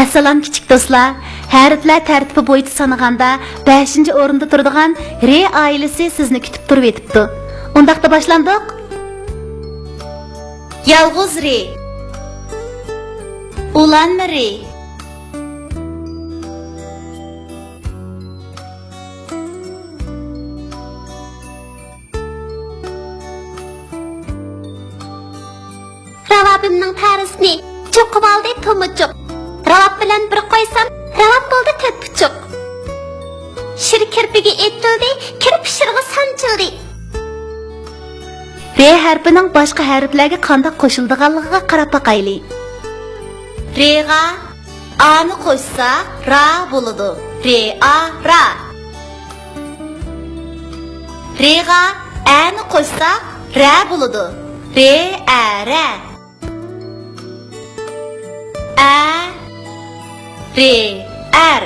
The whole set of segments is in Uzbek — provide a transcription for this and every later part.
Assalom kichik do'stlar. Harflar tartibi bo'yicha sanaganda 5-o'rinda turadigan Re oilasi sizni kutib turib etibdi. Undaqda boshlandik. Yolg'iz Re. Ulanma Re. Ravabimning tarisini cho'qib oldi to'michuq. Ravab bilan bir qo'ysam, ravab bo'ldi to'tpuchuq. Shir kirpiga etildi, kirp shirg'i sanchildi. Re harfining boshqa harflarga qanday qo'shildiganligiga qarab boqaylik. Re'ga ani qo'shsa ra bo'ladi. Re a ra. Re'ga ani qo'shsa ra bo'ladi. Re a ra. A Re ar.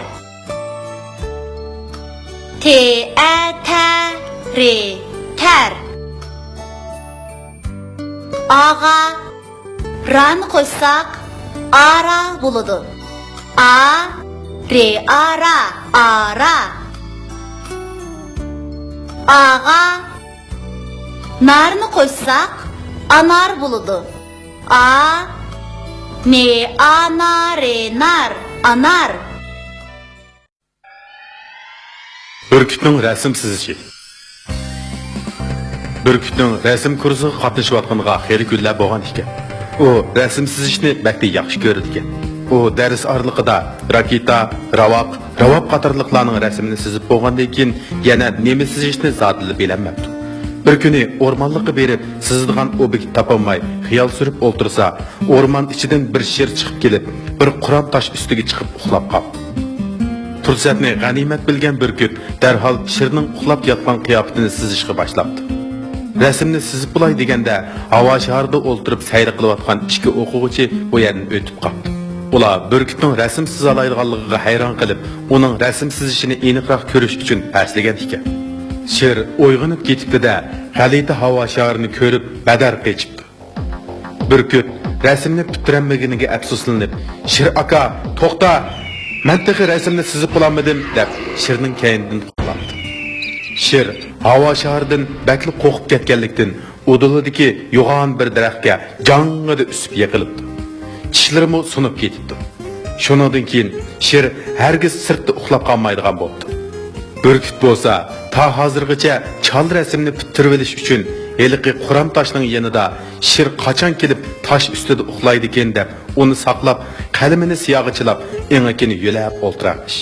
Te a ta re tar. Ağa ran qo'shsak ara bo'ladi. A re ara ara. Ağa narni qo'shsak anar bo'ladi. A ne anare nar anar. Burkutning rasm sizishi. Burkutning rasm kursiga qatnashayotganiga xeyli kunlar bo'lgan ekan. U rasm sizishni bakda yaxshi ko'rdi ekan. U dars oraliqida raketa, ravaq qatorliqlarning rasmini sizib bo'lgandan keyin yana nima sizishni zotli bilinmabdi. Bir kuni o'rmonlikqa berib sizadigan obyekt topolmay xiyol surib o'ltirsa, o'rmon ichidan bir sher chiqib kelib, bir quram tosh ustiga chiqib uxlab qoldi. Fursatni g'animat bilgan Burkut darhol sherning uxlab yotgan qiyofatini sizishga boshlabdi. Rasmni sizib bo'lay deganda havo shaharida o'ltirib sayr qilayotgan ikki o'quvchi bu yerdan o'tib qoldi. Ular Burkutning rasm sizalaydiganligiga hayron qilib, uning rasm sizishini aniqroq ko'rish uchun pashlagan ekan. Sher uyg'onib ketibdi-da, g'alati havo shaharini ko'rib badar qechibdi. Burkut rasmni bitiranmaganiga afsuslanib, "Sher aka, to'xta! Men texi rasmni sizib bo'lmadim" deb Sherning kaynidan qo'llabdi. Sher havo shaharidan bakli qo'qib ketganlikdan udulidagi yo'g'on bir daraxtga jong'ida usib yiqilibdi. Tishlarimi sunib ketibdi. Shundan keyin Sher hargiz sirtda uxlab qolmaydigan bo'ldi. Burkut bo'lsa, ta hozirgacha chal rasmni bitirib olish uchun eliqi quram toshning yanida Sher qachon kelib tosh ustida uxlaydi ekan deb uni saqlab, qalamini siyog'ichilab, engakini yo'lab o'ltirarmish.